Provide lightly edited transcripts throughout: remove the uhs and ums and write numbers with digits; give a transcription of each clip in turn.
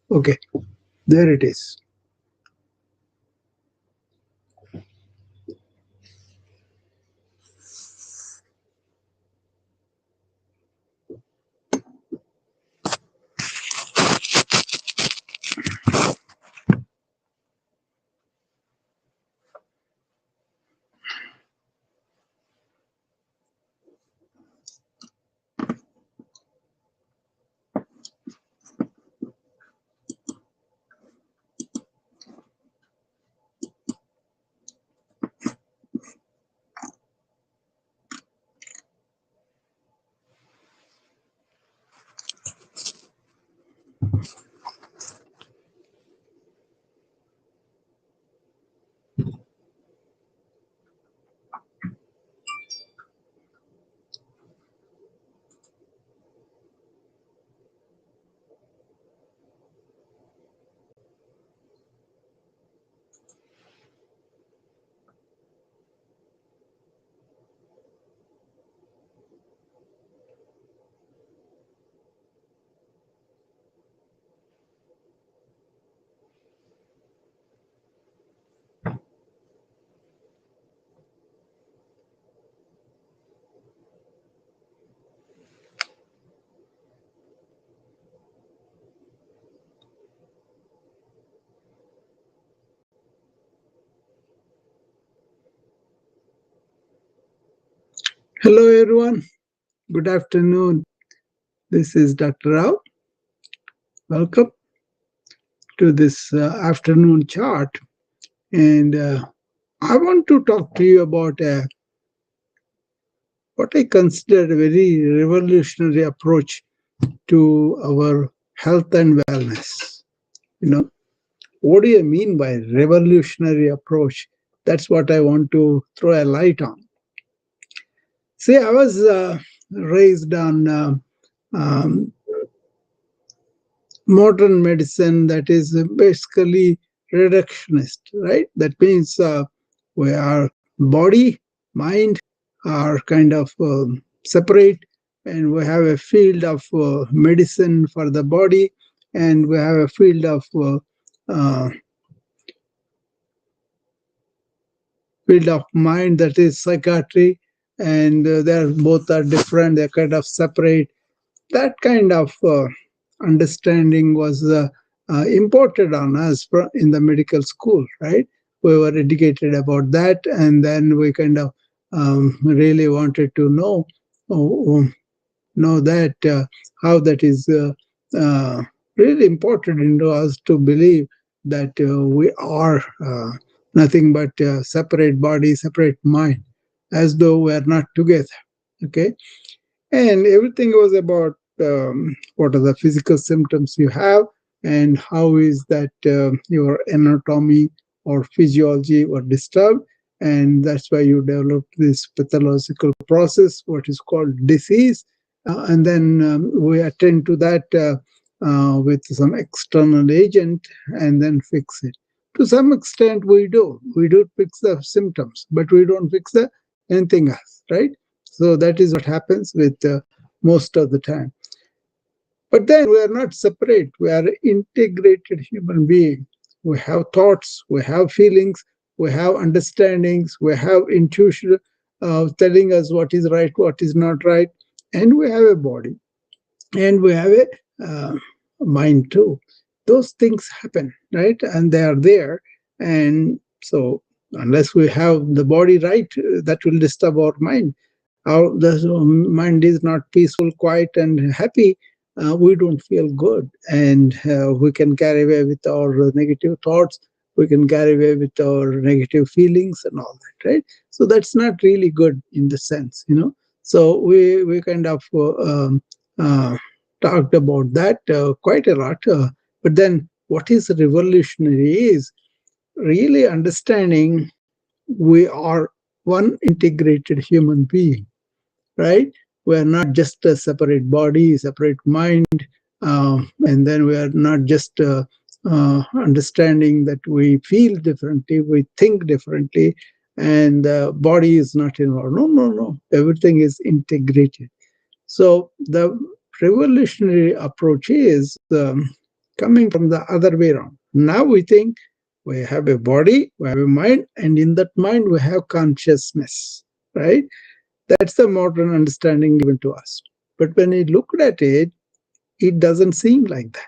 Okay, there it is. Hello, everyone. Good afternoon. This is Dr. Rao. Welcome to this afternoon chart. And I want to talk to you about what I consider a very revolutionary approach to our health and wellness. You know, what do you mean by revolutionary approach? That's what I want to throw a light on. See, I was raised on um, modern medicine that is basically reductionist, right? That means we are body, mind are kind of separate, and we have a field of medicine for the body, and we have a field of uh, mind that is psychiatry, and they're both are different. They're kind of separate. That kind of understanding was imported on us in the medical school, right? We were educated about that, and then we kind of really wanted to uh, know that how that is really important into us to believe that we are nothing but separate body, separate mind, as though we are not together. Okay, and everything was about what are the physical symptoms you have, and how is that your anatomy or physiology were disturbed, and that's why you developed this pathological process, what is called disease, and then we attend to that with some external agent and then fix it. To some extent, we do fix the symptoms, but we don't fix the anything else, right? So that is what happens with most of the time. But then we are not separate. We are integrated human being. We have thoughts, we have feelings, we have understandings, we have intuition telling us what is right, what is not right, and we have a body, and we have a mind too. Those things happen, right? And they are there. And so, unless we have the body right, that will disturb our mind. Our the mind is not peaceful, quiet, and happy. We don't feel good, and we can carry away with our negative thoughts. We can carry away with our negative feelings and all that, right? So that's not really good in the sense. So we kind of uh, talked about that quite a lot. But then, what is revolutionary is really understanding we are one integrated human being, right? We are not just a separate body, separate mind, and then we are not just understanding that we feel differently, we think differently, and the body is not involved. No, no, no. Everything is integrated. So the revolutionary approach is coming from the other way around. Now we think we have a body, we have a mind, and in that mind we have consciousness, right? That's the modern understanding given to us. But when we looked at it, it doesn't seem like that.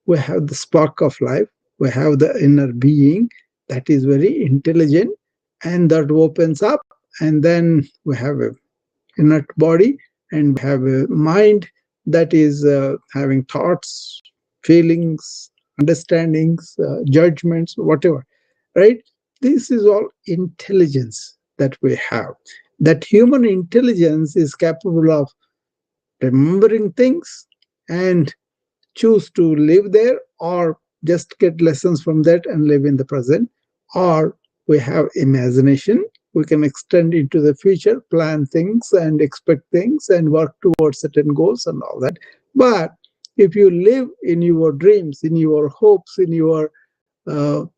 We have the spark of life, we have the inner being that is very intelligent and that opens up, and then we have a inert body and we have a mind that is having thoughts, feelings, understandings, judgments, whatever, right? This is all intelligence that we have. That human intelligence is capable of remembering things and choose to live there, or just get lessons from that and live in the present. Or we have imagination, we can extend into the future, plan things and expect things and work towards certain goals and all that. But if you live in your dreams, in your hopes, in your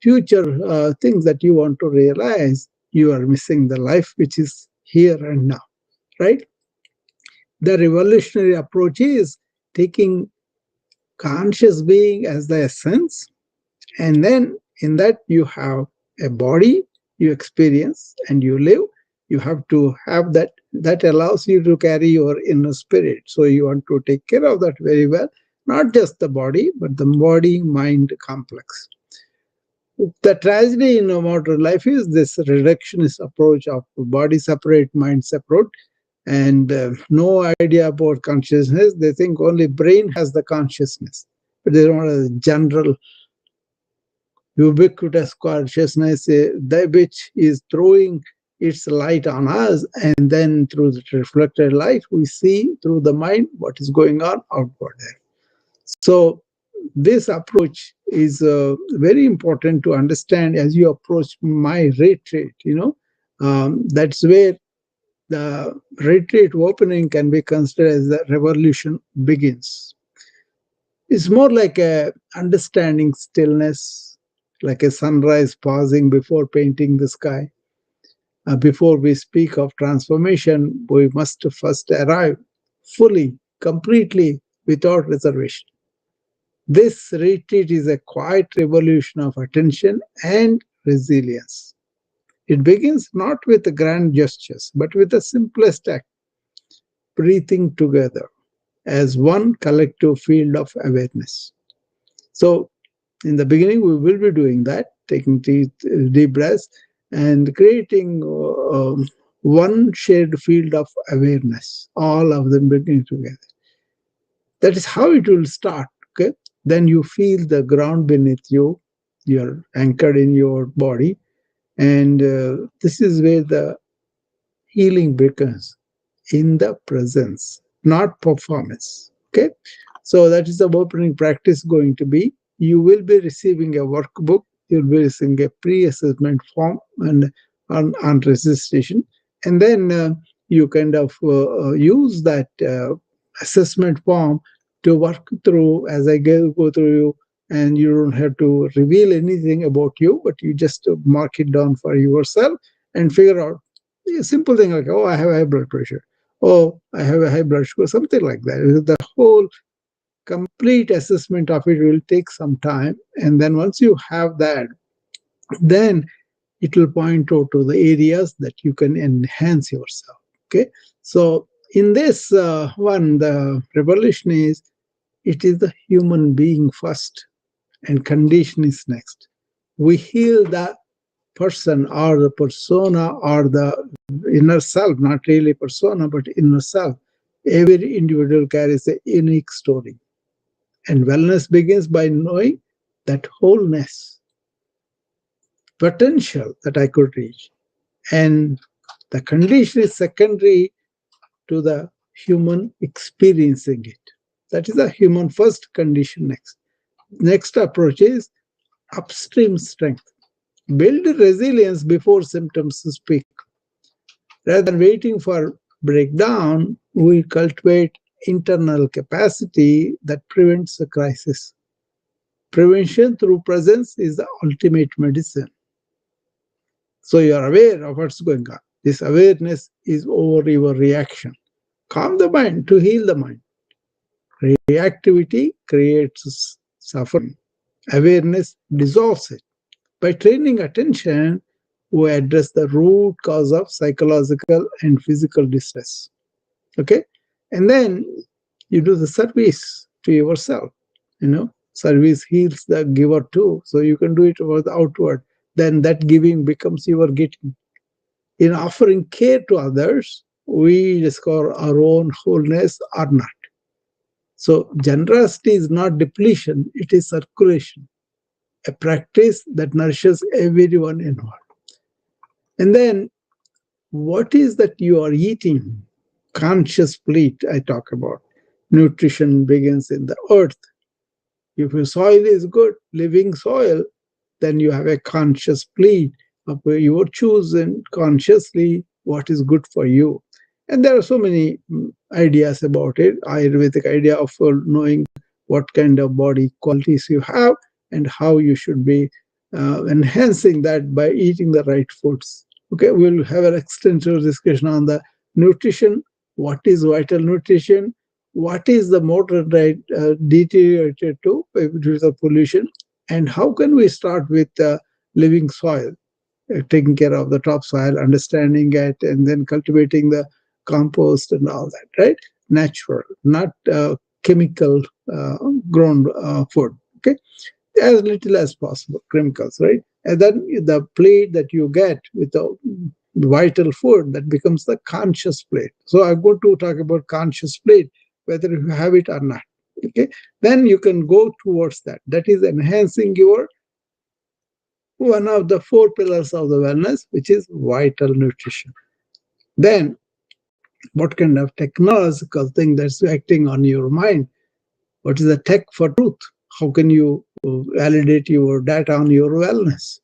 future things that you want to realize, you are missing the life which is here and now, right? The revolutionary approach is taking conscious being as the essence, and then in that you have a body, you experience and you live. You have to have that. That allows you to carry your inner spirit. So you want to take care of that very well, not just the body, but the body mind complex. The tragedy in modern life is this reductionist approach of body separate, mind separate, and no idea about consciousness. They think only brain has the consciousness, but they don't have a general ubiquitous consciousness, which is throwing its light on us, and then through the reflected light we see through the mind what is going on outward there. So this approach is very important to understand as you approach my retreat. That's where the retreat opening can be considered as the revolution begins. It's more like a understanding stillness, like a sunrise pausing before painting the sky. Before we speak of transformation, we must first arrive fully, completely, without reservation. This retreat is a quiet revolution of attention and resilience. It begins not with the grand gestures, but with the simplest act, breathing together as one collective field of awareness. So, in the beginning, we will be doing that, taking deep breaths and creating one shared field of awareness, all of them bringing together. That is how it will start. Okay, then you feel the ground beneath you. You're anchored in your body, and this is where the healing begins, in the presence, not performance. Okay, so that is the opening practice going to be. You will be receiving a workbook, you'll be receiving a pre-assessment form and on registration, and then you kind of use that assessment form to work through as I go through you, and you don't have to reveal anything about you, but you just mark it down for yourself and figure out a simple thing like, oh, I have high blood pressure, oh, I have a high blood sugar, something like that. The whole complete assessment of it will take some time, and then once you have that, then it will point out to the areas that you can enhance yourself. Okay, so in this one, the revolution is, it is the human being first and condition is next. We heal the person or the persona or the inner self, not really persona, but inner self. Every individual carries a unique story. And wellness begins by knowing that wholeness, potential that I could reach. And the condition is secondary to the human experiencing it. That is the human first condition next. Next approach is upstream strength. Build resilience before symptoms speak. Rather than waiting for breakdown, we cultivate internal capacity that prevents a crisis. Prevention through presence is the ultimate medicine. So you are aware of what's going on. This awareness is over your reaction. Calm the mind to heal the mind. Reactivity creates suffering. Awareness dissolves it. By training attention, we address the root cause of psychological and physical distress. Okay? And then you do the service to yourself. Service heals the giver too. So you can do it for the outward. Then that giving becomes your getting. In offering care to others, we discover our own wholeness or not. So generosity is not depletion, it is circulation, a practice that nourishes everyone involved. And then what is that you are eating? Conscious plate, I talk about. Nutrition begins in the earth. If your soil is good, living soil, then you have a conscious plate of where you are choosing consciously what is good for you. And there are so many ideas about it. Ayurvedic idea of knowing what kind of body qualities you have and how you should be enhancing that by eating the right foods. Okay, we'll have an extensive discussion on the nutrition. What is vital nutrition? What is the moderate deteriorated to due to the pollution? And how can we start with living soil, taking care of the topsoil, understanding it, and then cultivating the compost and all that, right? Natural, not chemical grown food. Okay, as little as possible, chemicals, right? And then the plate that you get with the vital food that becomes the conscious plate. So I'm going to talk about conscious plate, whether you have it or not. Okay, then you can go towards that. That is enhancing your one of the four pillars of the wellness, which is vital nutrition. Then, what kind of technological thing that's acting on your mind? What is the tech for truth? How can you validate your data on your wellness?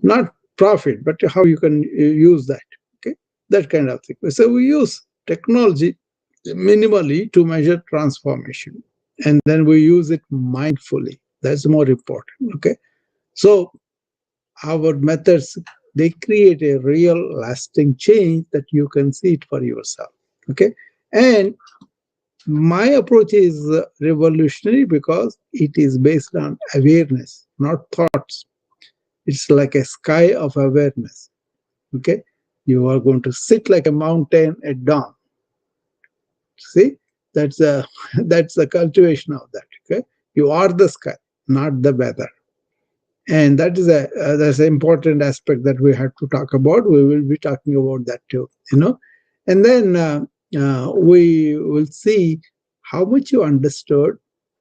Not profit, but how you can use that. Okay, that kind of thing. So we use technology minimally to measure transformation, and then we use it mindfully. That's more important. Okay, so our methods, they create a real lasting change that you can see it for yourself. Okay, and my approach is revolutionary because it is based on awareness, not thoughts. It's like a sky of awareness. Okay, you are going to sit like a mountain at dawn. See, that's a that's the cultivation of that. Okay, you are the sky, not the weather. And that is a that's an important aspect that we have to talk about. We will be talking about that too, and then we will see how much you understood,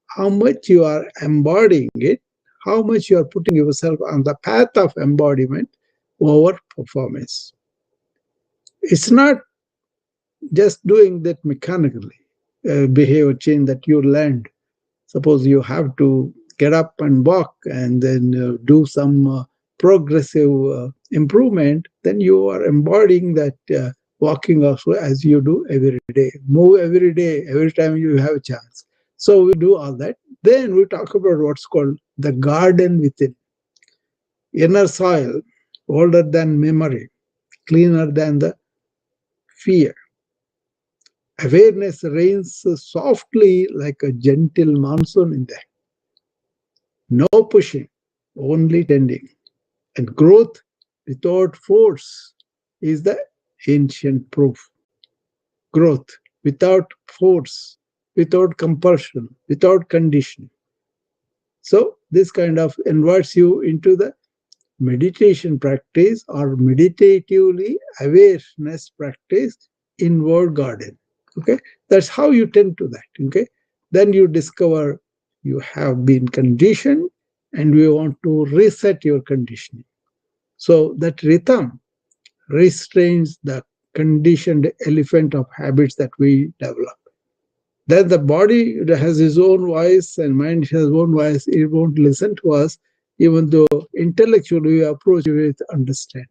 how much you are embodying it, how much you are putting yourself on the path of embodiment over performance. It's not just doing that mechanically, behavior change that you learned. Suppose you have to get up and walk and then do some progressive improvement, then you are embodying that walking also as you do every day. Move every day, every time you have a chance. So we do all that. Then we talk about what's called the garden within. Inner soil, older than memory, cleaner than the fear. Awareness reigns softly like a gentle monsoon in there. No pushing, only tending. And growth without force is the ancient proof. Growth without force, without compulsion, without condition. So, this kind of invites you into the meditation practice or meditatively awareness practice, inward garden. Okay, that's how you tend to that. Okay, then you discover you have been conditioned and we want to reset your conditioning. So that rhythm restrains the conditioned elephant of habits that we develop. Then the body has its own voice and mind has its own voice. It won't listen to us, even though intellectually we approach it with understanding.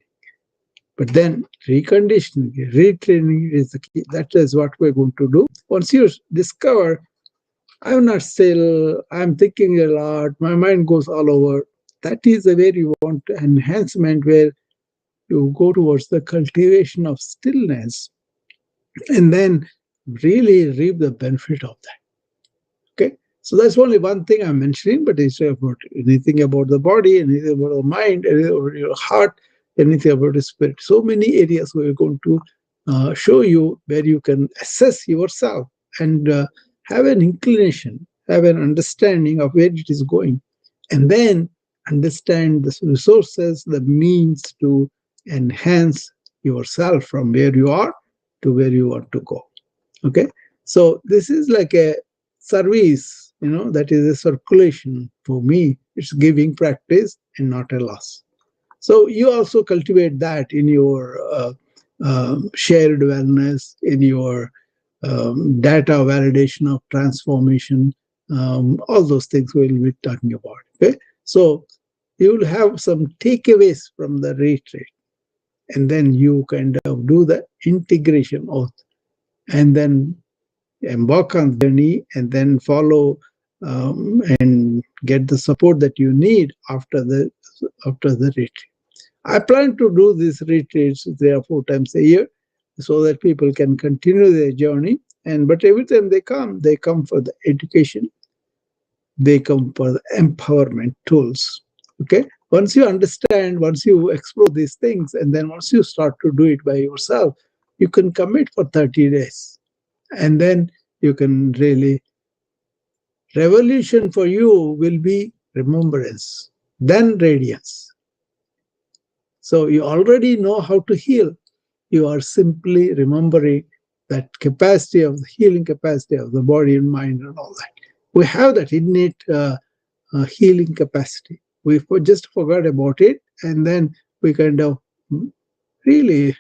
But then reconditioning, retraining is the key. That is what we're going to do. Once you discover, I'm not still, I'm thinking a lot, my mind goes all over. That is the way you want enhancement, where you go towards the cultivation of stillness and then really reap the benefit of that. Okay. So that's only one thing I'm mentioning, but it's about anything about the body, anything about the mind, anything about your heart, anything about the spirit. So many areas we're going to show you where you can assess yourself and have an inclination, have an understanding of where it is going, and then understand the resources, the means to enhance yourself from where you are to where you want to go. Okay, so this is like a service, that is a circulation. For me, it's giving practice and not a loss. So you also cultivate that in your shared wellness, in your data validation of transformation, all those things we'll be talking about. Okay, so you will have some takeaways from the retreat, and then you kind of do the integration of, and then embark on the journey, and then follow and get the support that you need after the retreat. I plan to do these retreats 3 or 4 times a year so that people can continue their journey. And but every time they come for the education, they come for the empowerment tools. Okay. Once you understand, once you explore these things, and then once you start to do it by yourself, you can commit for 30 days. And then you can really, revolution for you will be remembrance, then radiance. So you already know how to heal. You are simply remembering that capacity of the healing capacity of the body and mind and all that. We have that innate healing capacity. We just forgot about it, and then we kind of really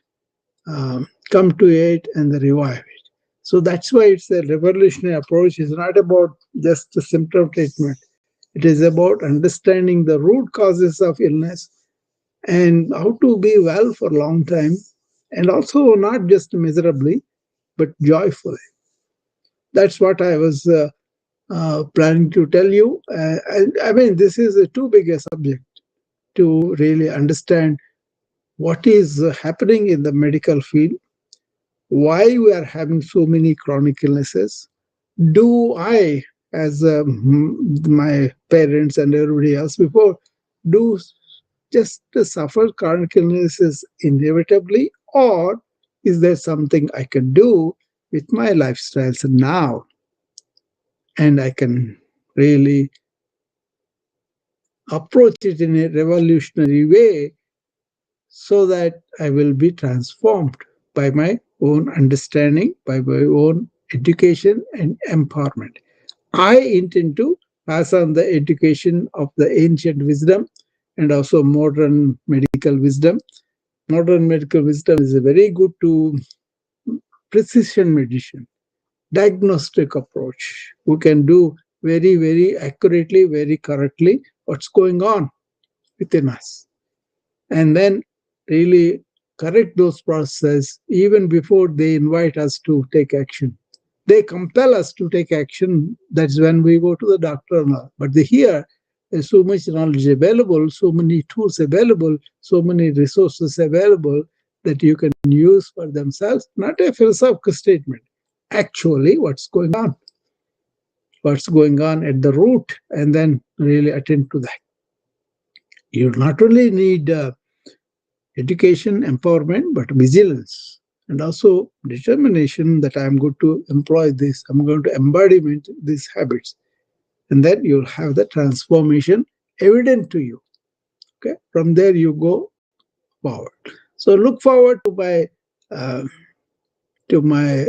come to it and revive it. So that's why it's a revolutionary approach. It's not about just the symptom treatment. It is about understanding the root causes of illness and how to be well for a long time, and also not just miserably, but joyfully. That's what I was planning to tell you. I mean, this is too big a subject to really understand what is happening in the medical field, why we are having so many chronic illnesses. Do I, as my parents and everybody else before, do just suffer chronic illnesses inevitably, or is there something I can do with my lifestyles now, and I can really approach it in a revolutionary way so that I will be transformed by my own understanding, by my own education and empowerment. I intend to pass on the education of the ancient wisdom and also modern medical wisdom. Modern medical wisdom is very good to precision medicine, diagnostic approach. We can do very, very accurately, very correctly what's going on within us. And then really correct those processes even before they invite us to take action. They compel us to take action. That's when we go to the doctor now. But here, there's so much knowledge available, so many tools available, so many resources available that you can use for themselves. Not a philosophical statement. Actually, what's going on at the root, and then really attend to that. You not only need education, empowerment, but vigilance and also determination that I'm going to employ this, I'm going to embodiment these habits. And then you'll have the transformation evident to you. Okay, from there you go forward. So look forward uh, to my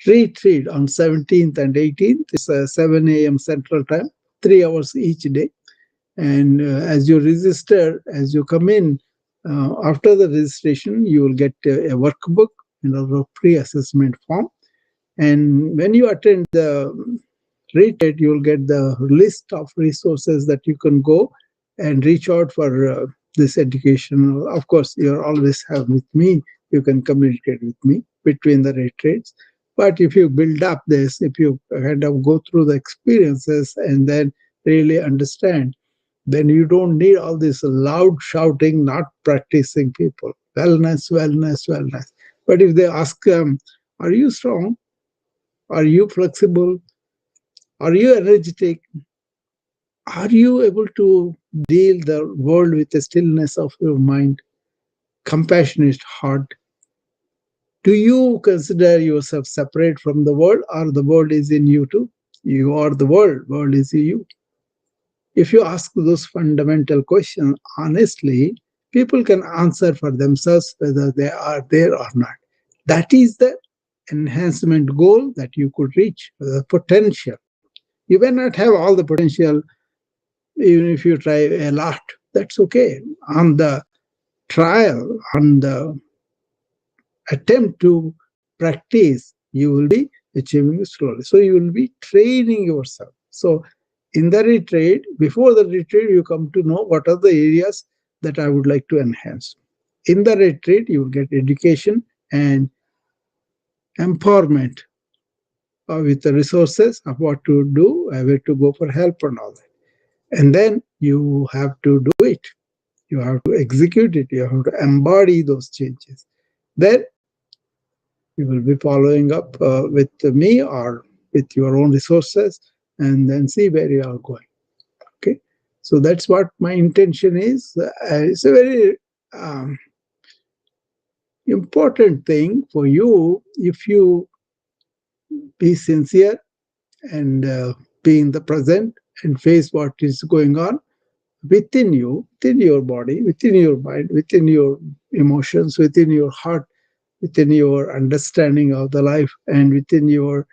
retreat on 17th and 18th. It's 7 a.m. Central Time, 3 hours each day. And as you register, as you come in, after the registration, you will get a workbook and a pre-assessment form. And when you attend the retreat, you will get the list of resources that you can go and reach out for this education. Of course, you always have with me. You can communicate with me between the retreats. But if you build up this, if you kind of go through the experiences and then really understand, then you don't need all this loud shouting, not practicing people. Wellness, wellness, wellness. But if they ask, are you strong? Are you flexible? Are you energetic? Are you able to deal the world with the stillness of your mind, compassionate heart? Do you consider yourself separate from the world, or the world is in you too? You are the world is in you. If you ask those fundamental questions honestly, people can answer for themselves whether they are there or not. That is the enhancement goal that you could reach, the potential. You may not have all the potential, even if you try a lot. That's okay. On the trial, on the attempt to practice, you will be achieving slowly. So you will be training yourself. So in the retreat, before the retreat, you come to know what are the areas that I would like to enhance. In the retreat, you will get education and empowerment with the resources of what to do, where to go for help and all that. And then you have to do it. You have to execute it. You have to embody those changes. Then you will be following up with me or with your own resources, and then see where you are going. Okay, so that's what my intention is. It's a very um, important thing for you if you be sincere and be in the present and face what is going on within you, within your body, within your mind, within your emotions, within your heart, within your understanding of the life, and within your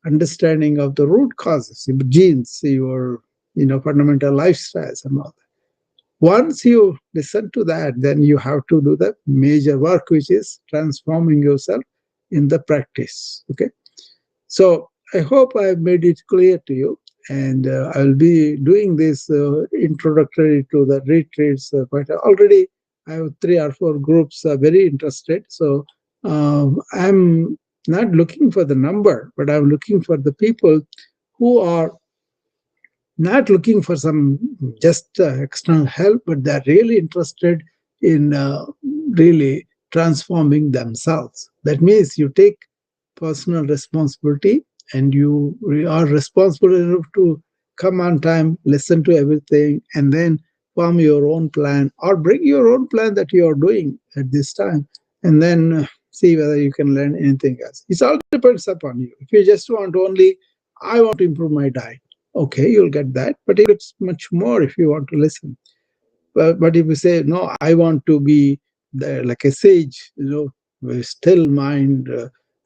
understanding of the root causes, your genes, your fundamental lifestyles and all that. Once you listen to that, then you have to do the major work, which is transforming yourself in the practice. Okay. So I hope I've made it clear to you. And I'll be doing this introductory to the retreats. Quite already, I have 3 or 4 groups very interested. So I'm not looking for the number, but I'm looking for the people who are not looking for some just external help, but they're really interested in really transforming themselves. That means you take personal responsibility, and you are responsible enough to come on time, listen to everything, and then form your own plan or bring your own plan that you are doing at this time, and then see whether you can learn anything else. It all depends upon you. If you just want only, I want to improve my diet, okay, you'll get that, but it's much more if you want to listen. But if you say, no, I want to be there like a sage, with still mind,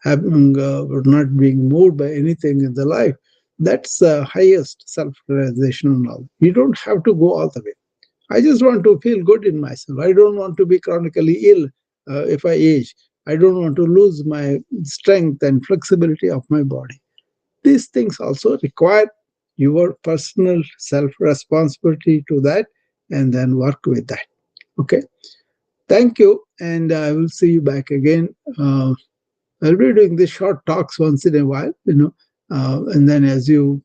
having not being moved by anything in the life, that's the highest self-realization and all. You don't have to go all the way. I just want to feel good in myself. I don't want to be chronically ill if I age. I don't want to lose my strength and flexibility of my body. These things also require your personal self-responsibility to that, and then work with that. Okay. Thank you, and I will see you back again. I'll be doing these short talks once in a while, and then as you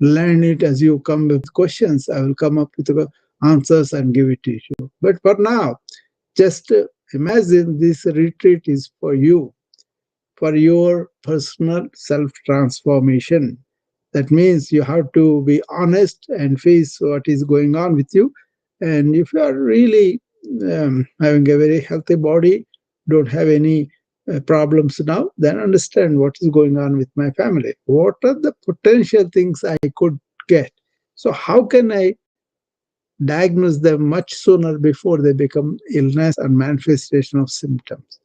learn it, as you come with questions, I will come up with the answers and give it to you. But for now, just imagine this retreat is for your personal self transformation. That means you have to be honest and face what is going on with you. And if you are really having a very healthy body, don't have any problems now, then understand what is going on with my family. What are the potential things I could get? So, how can I diagnose them much sooner before they become illness and manifestation of symptoms?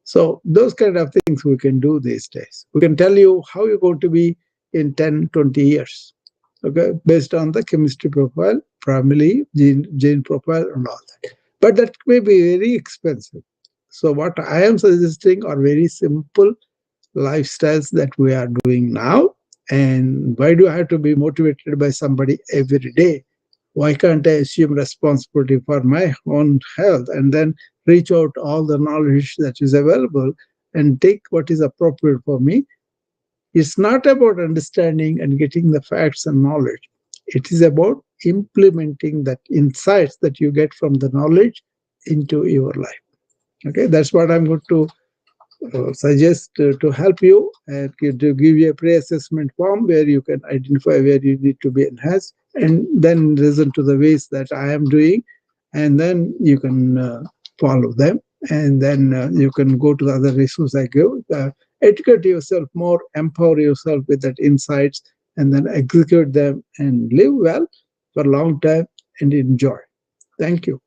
So those kind of things we can do these days. We can tell you how you're going to be in 10, 20 years, okay, based on the chemistry profile, family, gene profile, and all that. But that may be very expensive. So what I am suggesting are very simple lifestyles that we are doing now. And why do I have to be motivated by somebody every day? Why can't I assume responsibility for my own health and then reach out all the knowledge that is available and take what is appropriate for me? It's not about understanding and getting the facts and knowledge. It is about implementing that insights that you get from the knowledge into your life. Okay, that's what I'm going to suggest to help you and to give you a pre-assessment form where you can identify where you need to be enhanced, and then listen to the ways that I am doing, and then you can follow them, and then you can go to the other resources I give. Educate yourself more, empower yourself with that insights, and then execute them and live well for a long time and enjoy. Thank you.